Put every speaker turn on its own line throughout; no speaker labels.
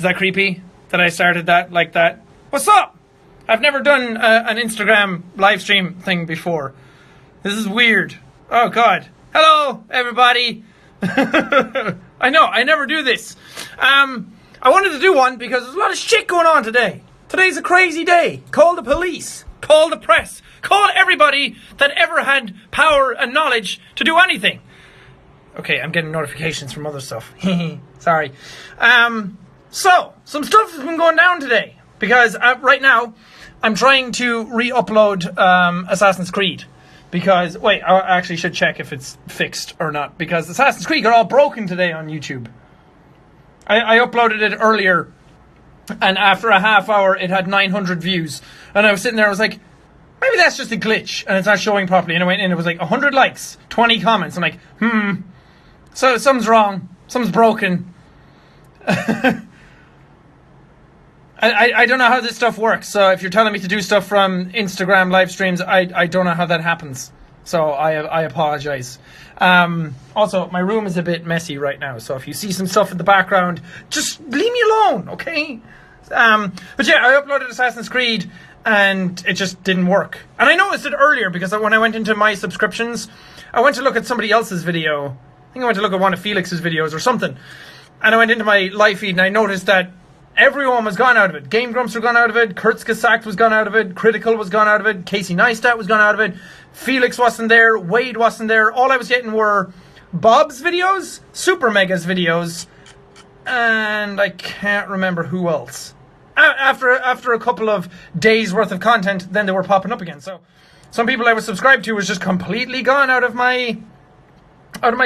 Is that creepy that I started that like that? What's up? I've never done an Instagram live stream thing before. This is weird. Oh, God. Hello, everybody. I know, I never do this. I wanted to do one because there's a lot of shit going on today. Today's a crazy day. Call the police. Call the press. Call everybody that ever had power and knowledge to do anything. Okay, I'm getting notifications from other stuff. Sorry. So, some stuff has been going down today. Because right now, I'm trying to re-upload Assassin's Creed. Because, wait, I actually should check if it's fixed or not. Because Assassin's Creed got all broken today on YouTube. I uploaded it earlier. And after a half hour, it had 900 views. And I was sitting there, I was like, maybe that's just a glitch. And it's not showing properly. And I went in, it was like 100 likes, 20 comments. I'm like, So something's wrong. Something's broken. I don't know how this stuff works. So if you're telling me to do stuff from Instagram live streams, I don't know how that happens. So I apologize. Also, my room is a bit messy right now. So if you see some stuff in the background, just leave me alone, okay? But yeah, I uploaded Assassin's Creed and it just didn't work. And I noticed it earlier because when I went into my subscriptions, I went to look at somebody else's video. I think I went to look at one of Felix's videos or something. And I went into my live feed and I noticed that everyone was gone out of it. Game Grumps were gone out of it. Kurtzgesacht was gone out of it. Critical was gone out of it. Casey Neistat was gone out of it. Felix wasn't there. Wade wasn't there. All I was getting were Bob's videos, Super Mega's videos, and I can't remember who else. After a couple of days worth of content, then they were popping up again. So some people I was subscribed to was just completely gone out of my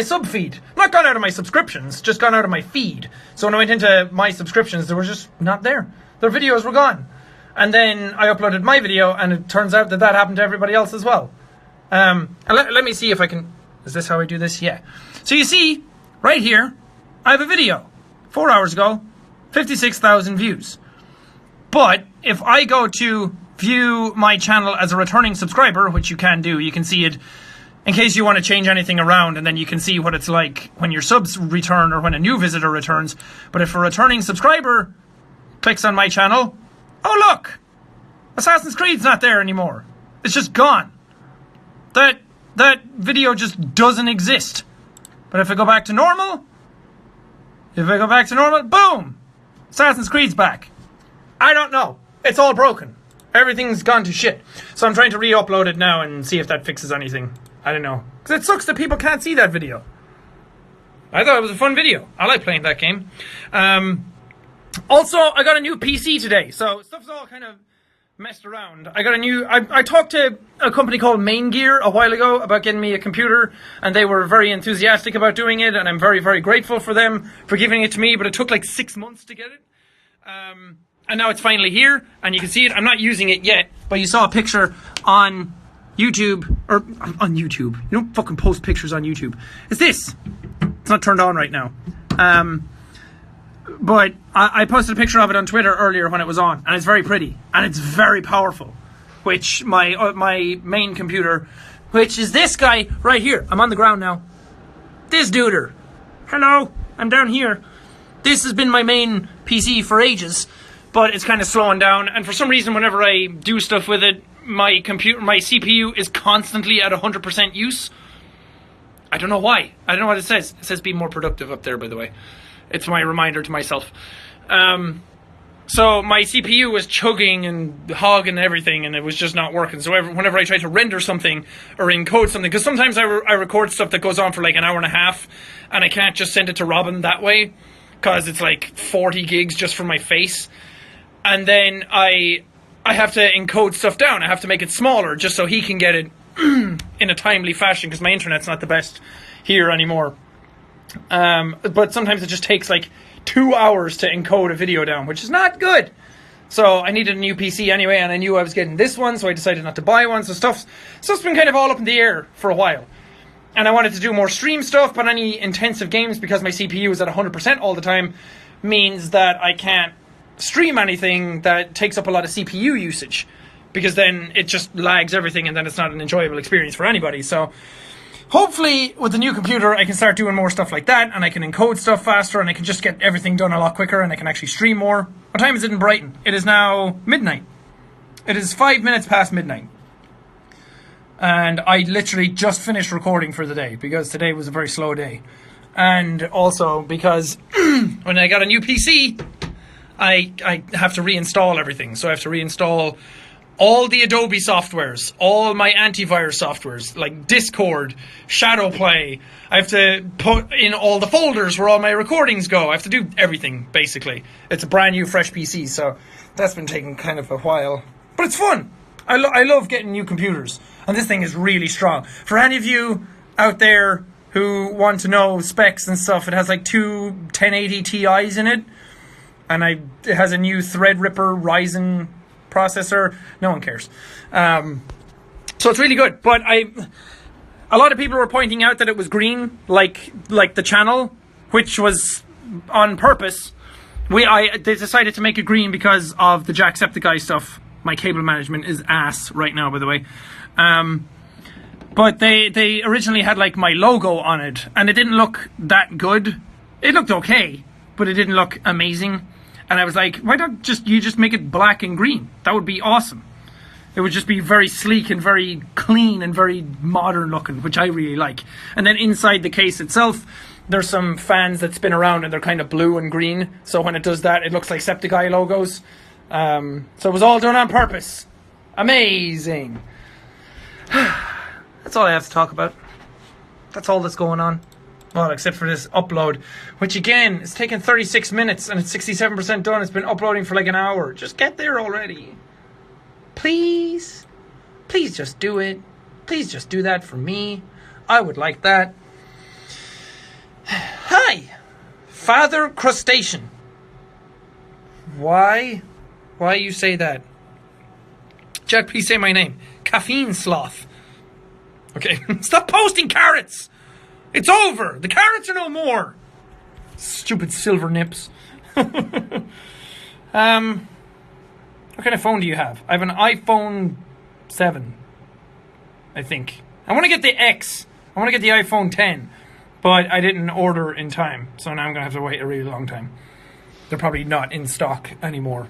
sub feed. Not gone out of my subscriptions, just gone out of my feed. So when I went into my subscriptions, they were just not there. Their videos were gone. And then I uploaded my video, and it turns out that happened to everybody else as well. And let me see if I can... Is this how I do this? Yeah. So you see, right here, I have a video. 4 hours ago, 56,000 views. But if I go to view my channel as a returning subscriber, which you can do, you can see it in case you want to change anything around, and then you can see what it's like when your subs return or when a new visitor returns. But if a returning subscriber clicks on my channel, oh look! Assassin's Creed's not there anymore. It's just gone. That video just doesn't exist. But if I go back to normal, boom! Assassin's Creed's back. I don't know. It's all broken. Everything's gone to shit. So I'm trying to re-upload it now and see if that fixes anything. I don't know. Because it sucks that people can't see that video. I thought it was a fun video. I like playing that game. Also, I got a new PC today. So stuff's all kind of messed around. I talked to a company called Main Gear a while ago about getting me a computer. And they were very enthusiastic about doing it. And I'm very, very grateful for them for giving it to me. But it took like 6 months to get it. And now it's finally here. And you can see it. I'm not using it yet. But you saw a picture on YouTube, or on YouTube. You don't fucking post pictures on YouTube. It's this. It's not turned on right now. But I posted a picture of it on Twitter earlier when it was on, and it's very pretty, and it's very powerful. Which my main computer, which is this guy right here. I'm on the ground now. This duder. Hello, I'm down here. This has been my main PC for ages, but it's kind of slowing down, and for some reason whenever I do stuff with it, my CPU is constantly at 100% use. I don't know why. I don't know what it says. It says be more productive up there, by the way. It's my reminder to myself. So my CPU was chugging and hogging everything, and it was just not working. So whenever I try to render something or encode something, because sometimes I record stuff that goes on for like an hour and a half, and I can't just send it to Robin that way, because it's like 40 gigs just for my face. And then I have to encode stuff down. I have to make it smaller just so he can get it in a timely fashion, because my internet's not the best here anymore. But sometimes it just takes like 2 hours to encode a video down, which is not good. So I needed a new PC anyway, and I knew I was getting this one, so I decided not to buy one. So stuff's been kind of all up in the air for a while. And I wanted to do more stream stuff, but any intensive games, because my CPU is at 100% all the time, means that I can't stream anything that takes up a lot of CPU usage, because then it just lags everything, and then it's not an enjoyable experience for anybody. So hopefully with the new computer I can start doing more stuff like that, and I can encode stuff faster, and I can just get everything done a lot quicker, and I can actually stream more. What time is it in Brighton? It is now midnight. It is 5 minutes past midnight. And I literally just finished recording for the day because today was a very slow day. And also because when I got a new PC, I have to reinstall everything. So I have to reinstall all the Adobe softwares, all my antivirus softwares, like Discord, Shadowplay. I have to put in all the folders where all my recordings go. I have to do everything, basically. It's a brand new, fresh PC, so that's been taking kind of a while. But it's fun. I love getting new computers. And this thing is really strong. For any of you out there who want to know specs and stuff, it has like two 1080 Ti's in it. And it has a new Threadripper Ryzen processor. No one cares. So it's really good. But a lot of people were pointing out that it was green, like the channel, which was on purpose. They decided to make it green because of the Jacksepticeye stuff. My cable management is ass right now, by the way. But they originally had like my logo on it, and it didn't look that good. It looked okay, but it didn't look amazing. And I was like, why don't you just make it black and green? That would be awesome. It would just be very sleek and very clean and very modern looking, which I really like. And then inside the case itself, there's some fans that spin around and they're kind of blue and green. So when it does that, it looks like Jacksepticeye logos. So it was all done on purpose. Amazing. That's all I have to talk about. That's all that's going on. Well, except for this upload, which again, is taking 36 minutes and it's 67% done. It's been uploading for like an hour. Just get there already. Please. Please just do it. Please just do that for me. I would like that. Hi. Father Crustacean. Why you say that? Jack, please say my name. Caffeine Sloth. Okay, stop posting carrots! It's over! The carrots are no more! Stupid silver nips. What kind of phone do you have? I have an iPhone 7, I think. I want to get the X. I want to get the iPhone 10, but I didn't order in time, so now I'm going to have to wait a really long time. They're probably not in stock anymore.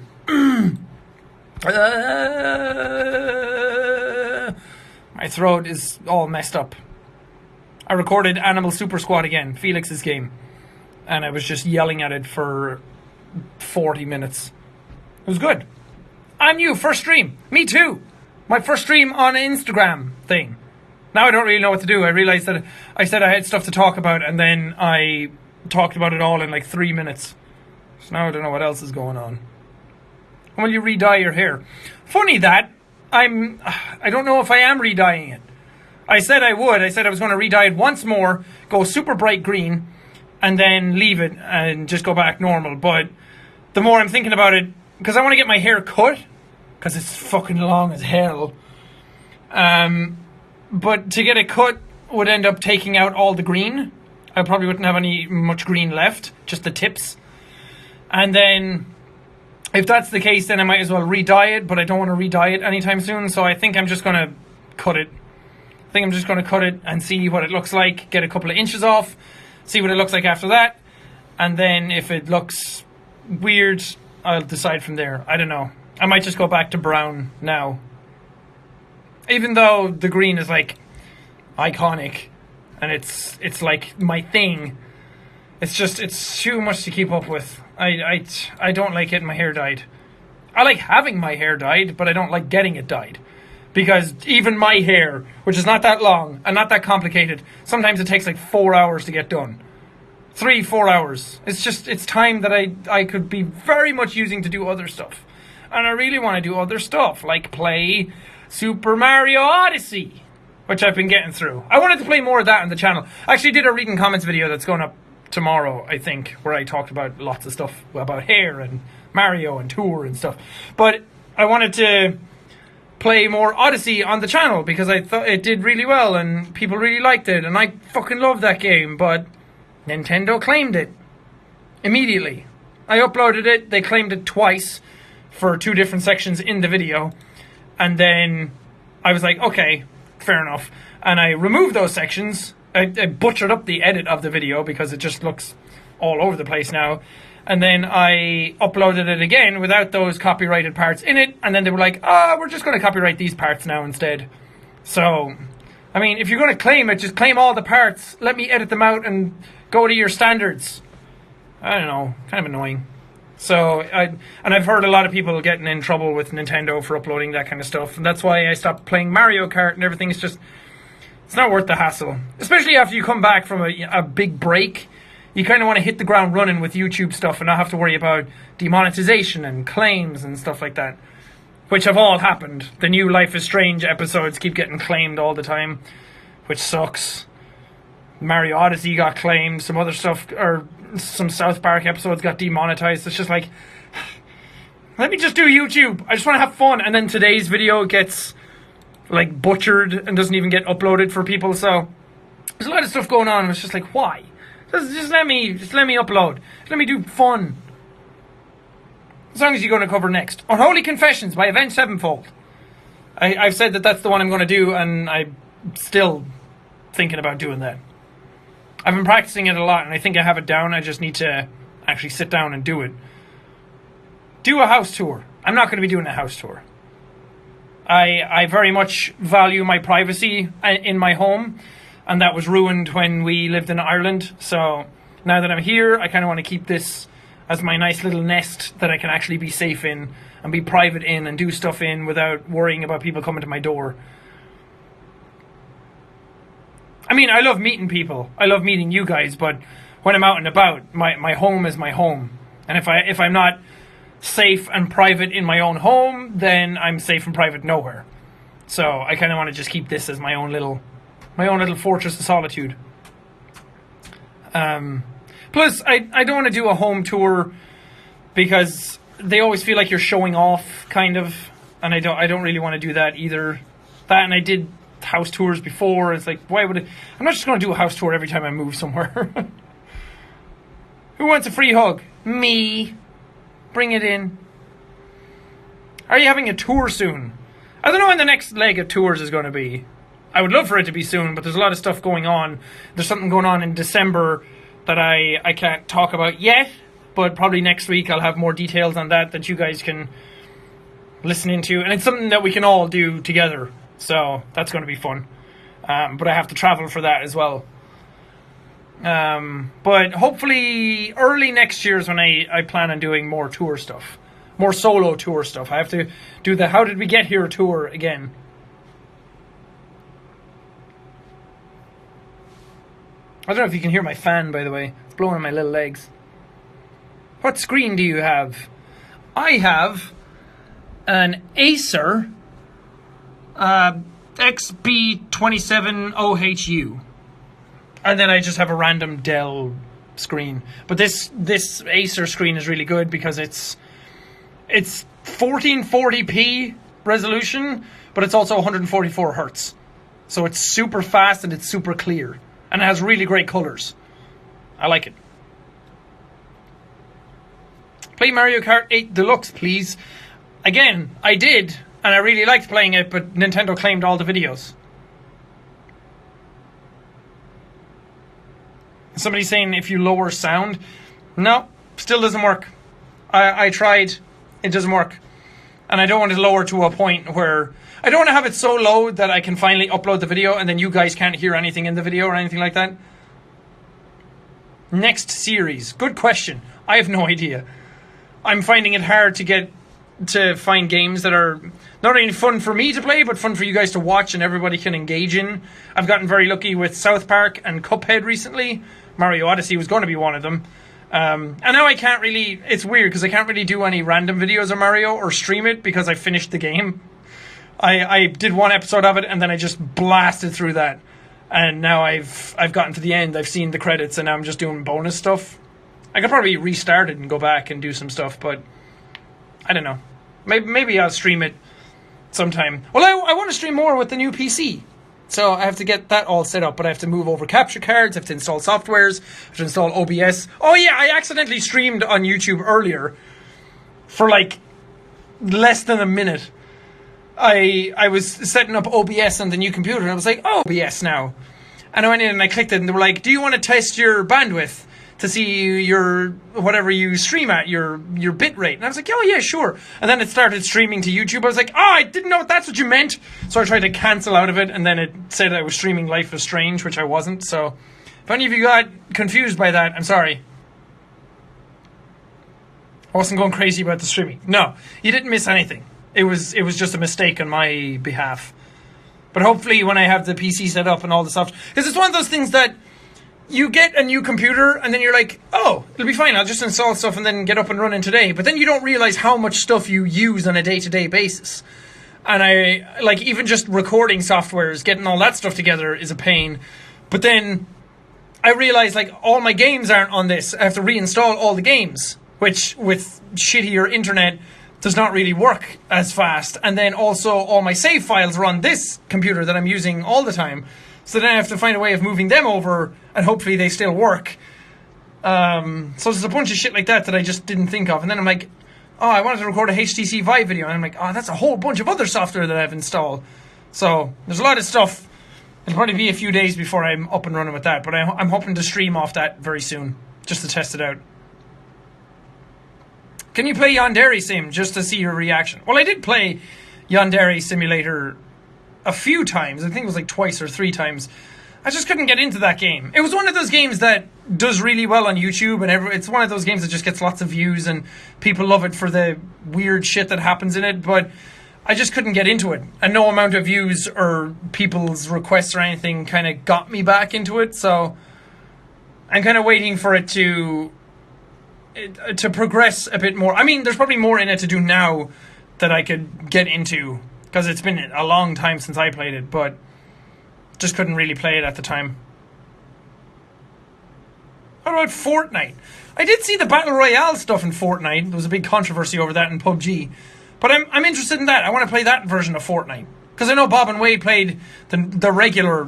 My throat is all messed up. I recorded Animal Super Squad again, Felix's game, and I was just yelling at it for 40 minutes. It was good. I'm new, first stream. Me too. My first stream on an Instagram thing. Now I don't really know what to do. I realized that I said I had stuff to talk about, and then I talked about it all in like 3 minutes. So now I don't know what else is going on. When will you re-dye your hair? Funny that. I don't know if I am re-dyeing it. I said I would. I said I was going to re-dye it once more, go super bright green, and then leave it and just go back normal. But the more I'm thinking about it, because I want to get my hair cut, because it's fucking long as hell. But to get it cut would end up taking out all the green. I probably wouldn't have much green left, just the tips. And then if that's the case, then I might as well re-dye it, but I don't want to re-dye it anytime soon, so I think I'm just going to cut it. I think I'm just going to cut it and see what it looks like, get a couple of inches off, see what it looks like after that, and then if it looks weird, I'll decide from there. I don't know. I might just go back to brown now. Even though the green is like iconic and it's like my thing, it's too much to keep up with. I don't like getting my hair dyed. I like having my hair dyed, but I don't like getting it dyed. Because even my hair, which is not that long and not that complicated, sometimes it takes like 4 hours to get done. 3-4 hours. It's time that I could be very much using to do other stuff. And I really want to do other stuff, like play Super Mario Odyssey, which I've been getting through. I wanted to play more of that on the channel. I actually did a reading comments video that's going up tomorrow, I think, where I talked about lots of stuff about hair and Mario and Tour and stuff. But I wanted to play more Odyssey on the channel because I thought it did really well and people really liked it, and I fucking love that game, but Nintendo claimed it immediately. I uploaded it, they claimed it twice for 2 different sections in the video, and then I was like, okay, fair enough. and I removed those sections. I butchered up the edit of the video because it just looks all over the place now. And then I uploaded it again without those copyrighted parts in it. And then they were like, we're just going to copyright these parts now instead. So, I mean, if you're going to claim it, just claim all the parts. Let me edit them out and go to your standards. I don't know. Kind of annoying. So, I've heard a lot of people getting in trouble with Nintendo for uploading that kind of stuff. And that's why I stopped playing Mario Kart and everything. It's just, it's not worth the hassle. Especially after you come back from a big break. You kind of want to hit the ground running with YouTube stuff and not have to worry about demonetization and claims and stuff like that, which have all happened. The new Life is Strange episodes keep getting claimed all the time, which sucks. Mario Odyssey got claimed. Some other stuff, or some South Park episodes got demonetized. It's just like, let me just do YouTube. I just want to have fun. And then today's video gets like butchered and doesn't even get uploaded for people. So there's a lot of stuff going on. And it's just like, why? Just let me upload. Just let me do fun. As long as you're going to cover next. Unholy Confessions by Avenged Sevenfold. I've said that that's the one I'm going to do, and I'm still thinking about doing that. I've been practicing it a lot, and I think I have it down. I just need to actually sit down and do it. Do a house tour. I'm not going to be doing a house tour. I very much value my privacy in my home. And that was ruined when we lived in Ireland. So now that I'm here, I kind of want to keep this as my nice little nest that I can actually be safe in and be private in and do stuff in without worrying about people coming to my door. I mean, I love meeting people. I love meeting you guys. But when I'm out and about, my home is my home. And if I'm not safe and private in my own home, then I'm safe and private nowhere. So I kind of want to just keep this as my own little fortress of solitude. Plus, I don't want to do a home tour because they always feel like you're showing off, kind of, and I don't really want to do that either. That, and I did house tours before. It's like, why would I'm not just going to do a house tour every time I move somewhere. Who wants a free hug? Me. Bring it in. Are you having a tour soon? I don't know when the next leg of tours is going to be. I would love for it to be soon, but there's a lot of stuff going on. There's something going on in December that I can't talk about yet, but probably next week I'll have more details on that you guys can listen into. And it's something that we can all do together, so that's going to be fun. But I have to travel for that as well. But hopefully early next year is when I plan on doing more tour stuff. More solo tour stuff. I have to do the How Did We Get Here tour again. I don't know if you can hear my fan, by the way. It's blowing on my little legs. What screen do you have? I have an Acer XB27OHU. And then I just have a random Dell screen. But this Acer screen is really good because it's 1440p resolution, but it's also 144 hertz. So it's super fast and it's super clear. And it has really great colors. I like it. Play Mario Kart 8 Deluxe, please. Again, I did, and I really liked playing it, but Nintendo claimed all the videos. Somebody's saying if you lower sound. No, still doesn't work. I tried. It doesn't work. And I don't want to lower to a point where... I don't want to have it so low that I can finally upload the video and then you guys can't hear anything in the video or anything like that. Next series. Good question. I have no idea. I'm finding it hard to find games that are not only fun for me to play, but fun for you guys to watch and everybody can engage in. I've gotten very lucky with South Park and Cuphead recently. Mario Odyssey was going to be one of them. And now I can't really... It's weird because I can't really do any random videos of Mario or stream it because I finished the game. I did one episode of it and then I just blasted through that. And now I've gotten to the end. I've seen the credits and now I'm just doing bonus stuff. I could probably restart it and go back and do some stuff, but I don't know. Maybe I'll stream it sometime. Well, I want to stream more with the new PC. So I have to get that all set up, but I have to move over capture cards, I have to install softwares, I have to install OBS. Oh yeah, I accidentally streamed on YouTube earlier for like less than a minute. I was setting up OBS on the new computer, and I was like, oh, OBS now. And I went in and I clicked it, and they were like, do you want to test your bandwidth to see your, whatever you stream at, your bit rate? And I was like, oh yeah, sure. And then it started streaming to YouTube. I was like, oh, I didn't know that's what you meant. So I tried to cancel out of it, and then it said I was streaming Life is Strange, which I wasn't. So if any of you got confused by that, I'm sorry. I wasn't going crazy about the streaming. No, you didn't miss anything. It was just a mistake on my behalf. But hopefully when I have the PC set up and all the stuff, because it's one of those things that you get a new computer and then you're like, oh, it'll be fine. I'll just install stuff and then get up and running today. But then you don't realize how much stuff you use on a day-to-day basis. And I, like, even just recording softwares, getting all that stuff together is a pain. But then I realized, like, all my games aren't on this. I have to reinstall all the games, which with shittier internet does not really work as fast. And then also all my save files are on this computer that I'm using all the time. So then I have to find a way of moving them over, and hopefully they still work. So there's a bunch of shit like that I just didn't think of. And then I'm like, oh, I wanted to record a HTC Vive video. And I'm like, oh, that's a whole bunch of other software that I've installed. So there's a lot of stuff. It'll probably be a few days before I'm up and running with that. But I'm hoping to stream off that very soon, just to test it out. Can you play Yandere Sim just to see your reaction? Well, I did play Yandere Simulator a few times. I think it was like twice or 3 times. I just couldn't get into that game. It was one of those games that does really well on YouTube, and it's one of those games that just gets lots of views, and people love it for the weird shit that happens in it, but I just couldn't get into it. And no amount of views or people's requests or anything kind of got me back into it, so I'm kind of waiting for it to progress a bit more. I mean, there's probably more in it to do now that I could get into, because it's been a long time since I played it, but just couldn't really play it at the time. How about Fortnite? I did see the Battle Royale stuff in Fortnite. There was a big controversy over that in PUBG. But I'm interested in that. I want to play that version of Fortnite. Because I know Bob and Wade played the regular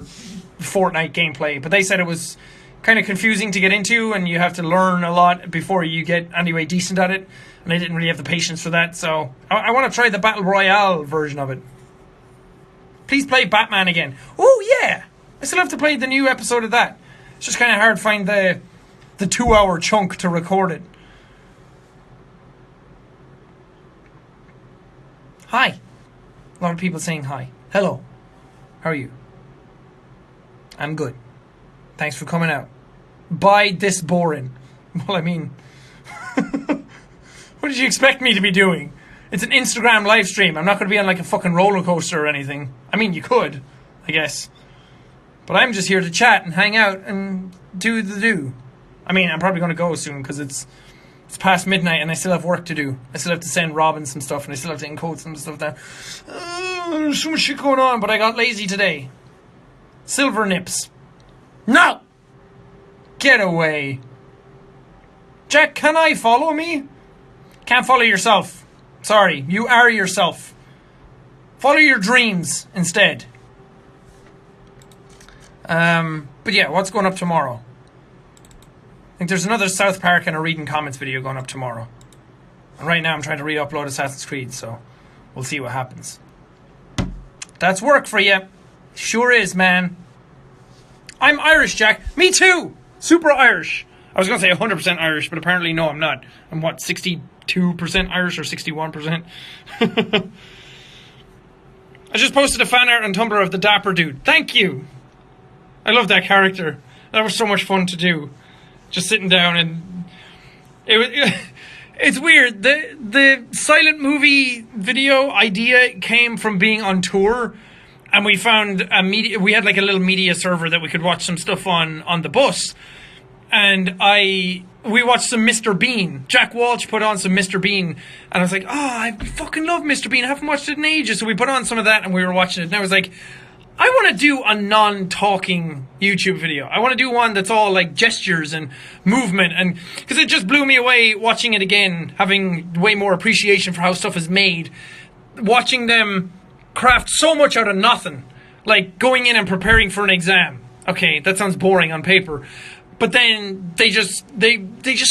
Fortnite gameplay, but they said it was kind of confusing to get into, and you have to learn a lot before you get anyway decent at it. And I didn't really have the patience for that, so I want to try the Battle Royale version of it. Please play Batman again. Oh, yeah! I still have to play the new episode of that. It's just kind of hard to find the 2-hour chunk to record it. Hi. A lot of people saying hi. Hello. How are you? I'm good. Thanks for coming out. Bye this boring. Well, I mean... What did you expect me to be doing? It's an Instagram live stream. I'm not going to be on like a fucking roller coaster or anything. I mean, you could, I guess. But I'm just here to chat and hang out and do the do. I mean, I'm probably going to go soon because it's past midnight and I still have work to do. I still have to send Robin some stuff and I still have to encode some stuff there. There's so much shit going on, but I got lazy today. Silver nips. No! Get away. Jack, can I follow me? Can't follow yourself. Sorry, you are yourself. Follow your dreams instead. But yeah, what's going up tomorrow? I think there's another South Park and a reading comments video going up tomorrow. And right now I'm trying to re-upload Assassin's Creed, so we'll see what happens. That's work for you. Sure is, man. I'm Irish, Jack. Me too. Super Irish. I was going to say 100% Irish, but apparently no, I'm not. I'm what, 62% Irish or 61%? I just posted a fan art on Tumblr of the Dapper Dude. Thank you. I love that character. That was so much fun to do. Just sitting down and... It's weird. The silent movie video idea came from being on tour, and we found we had like a little media server that we could watch some stuff on the bus. And we watched some Mr. Bean. Jack Walsh put on some Mr. Bean. And I was like, oh, I fucking love Mr. Bean. I haven't watched it in ages. So we put on some of that and we were watching it. And I was like, I want to do a non-talking YouTube video. I want to do one that's all like gestures and movement. And because it just blew me away watching it again, having way more appreciation for how stuff is made. Watching them craft so much out of nothing. Like going in and preparing for an exam. Okay, that sounds boring on paper. But then they just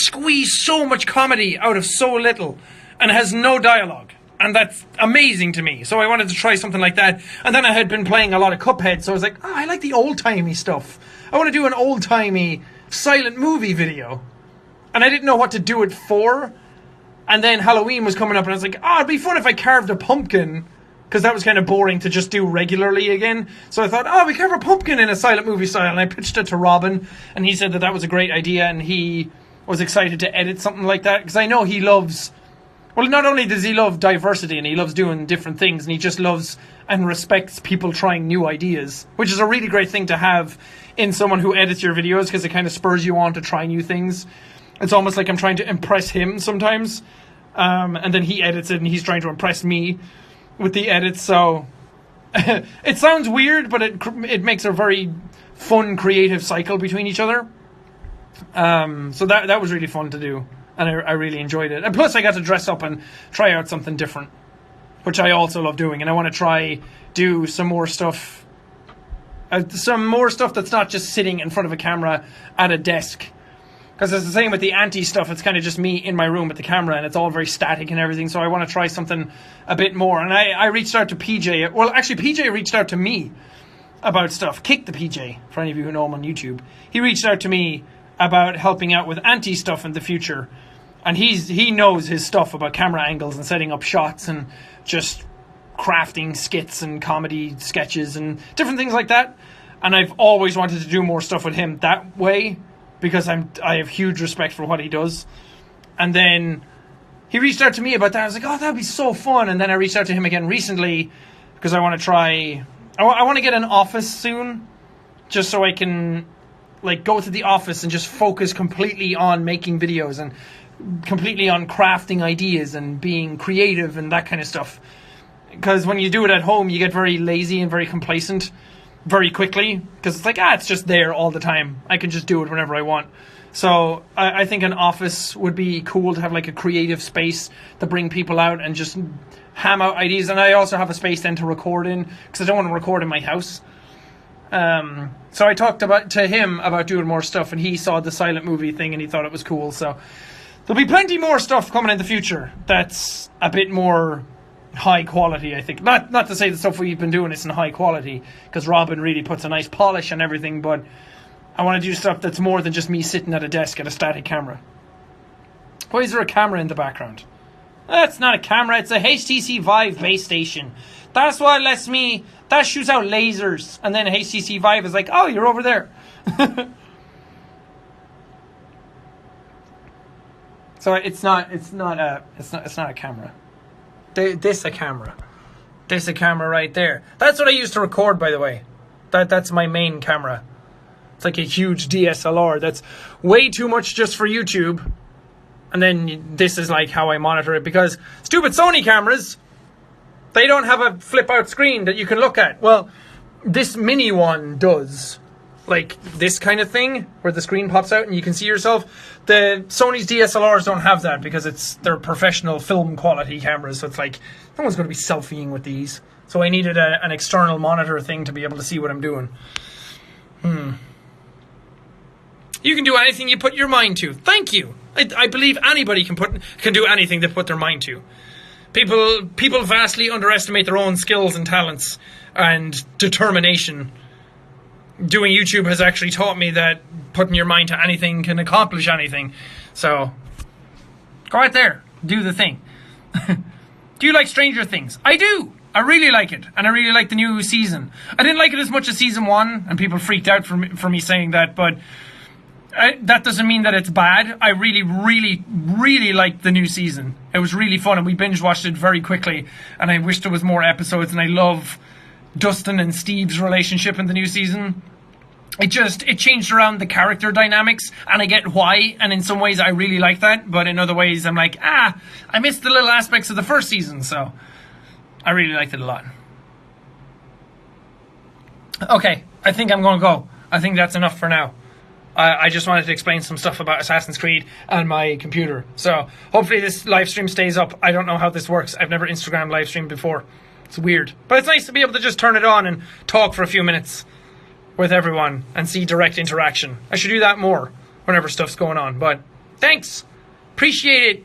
squeeze so much comedy out of so little, and it has no dialogue. And that's amazing to me. So I wanted to try something like that. And then I had been playing a lot of Cuphead, so I was like, oh, I like the old-timey stuff. I want to do an old-timey silent movie video. And I didn't know what to do it for. And then Halloween was coming up, and I was like, oh, it'd be fun if I carved a pumpkin. Because that was kind of boring to just do regularly again. So I thought, oh, we carve a pumpkin in a silent movie style. And I pitched it to Robin, and he said that that was a great idea, and he was excited to edit something like that. Because I know he loves... Well, not only does he love diversity and he loves doing different things, and he just loves and respects people trying new ideas, which is a really great thing to have in someone who edits your videos, because it kind of spurs you on to try new things. It's almost like I'm trying to impress him sometimes, and then he edits it and he's trying to impress me with the edits. So it sounds weird, but it makes a very fun, creative cycle between each other. So that was really fun to do. And I really enjoyed it. And plus, I got to dress up and try out something different, which I also love doing. And I want to do some more stuff. Some more stuff that's not just sitting in front of a camera at a desk. Because it's the same with the anti stuff. It's kind of just me in my room with the camera, and it's all very static and everything. So I want to try something a bit more. And I reached out to PJ. Well, actually, PJ reached out to me about stuff. Kick the PJ, for any of you who know him on YouTube. He reached out to me about helping out with anti stuff in the future. And he knows his stuff about camera angles and setting up shots and just crafting skits and comedy sketches and different things like that. And I've always wanted to do more stuff with him that way, because I have huge respect for what he does. And then he reached out to me about that. I was like, oh, that'd be so fun. And then I reached out to him again recently because I want to try... I want to get an office soon, just so I can like go to the office and just focus completely on making videos and completely on crafting ideas and being creative and that kind of stuff. Because when you do it at home, you get very lazy and very complacent very quickly, because it's like, it's just there all the time. I can just do it whenever I want. So I think an office would be cool to have, like a creative space to bring people out and just ham out ideas. And I also have a space then to record in, because I don't want to record in my house. So I talked to him about doing more stuff, and he saw the silent movie thing and he thought it was cool. So there'll be plenty more stuff coming in the future that's a bit more high quality, I think. Not to say the stuff we've been doing isn't high quality, because Robin really puts a nice polish on everything, but I want to do stuff that's more than just me sitting at a desk at a static camera. Why is there a camera in the background? That's not a camera, it's a HTC Vive base station. That's what lets me... That shoots out lasers, and then HTC Vive is like, oh, you're over there. So it's not a camera. This a camera. This a camera right there. That's what I use to record, by the way. That's my main camera. It's like a huge DSLR. That's way too much just for YouTube. And then this is like how I monitor it, because stupid Sony cameras, they don't have a flip out screen that you can look at. Well, this mini one does. Like this kind of thing where the screen pops out and you can see yourself. The Sony's DSLRs don't have that, because they're professional film quality cameras. So it's like, no one's going to be selfieing with these. So I needed an external monitor thing to be able to see what I'm doing. You can do anything you put your mind to. Thank you. I believe anybody can do anything they put their mind to. People vastly underestimate their own skills and talents and determination. Doing YouTube has actually taught me that putting your mind to anything can accomplish anything. So, go out there. Do the thing. Do you like Stranger Things? I do. I really like it. And I really like the new season. I didn't like it as much as season 1, and people freaked out for me saying that, but that doesn't mean that it's bad. I really, really, really liked the new season. It was really fun, and we binge watched it very quickly, and I wish there was more episodes, and I love Dustin and Steve's relationship in the new season. It changed around the character dynamics, and I get why, and in some ways I really like that, but in other ways I'm like, I missed the little aspects of the first season, so I really liked it a lot. Okay, I think I'm going to go. I think that's enough for now. I just wanted to explain some stuff about Assassin's Creed and my computer. So hopefully this live stream stays up. I don't know how this works. I've never Instagram live streamed before. It's weird. But it's nice to be able to just turn it on and talk for a few minutes with everyone and see direct interaction. I should do that more whenever stuff's going on. But thanks. Appreciate it.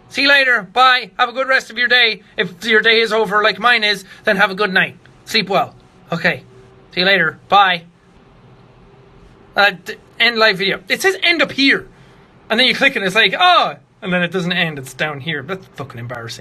See you later. Bye. Have a good rest of your day. If your day is over like mine is, then have a good night. Sleep well. Okay. See you later. Bye. End live video. It says end up here. And then you click and it's like, oh. And then it doesn't end. It's down here. That's fucking embarrassing.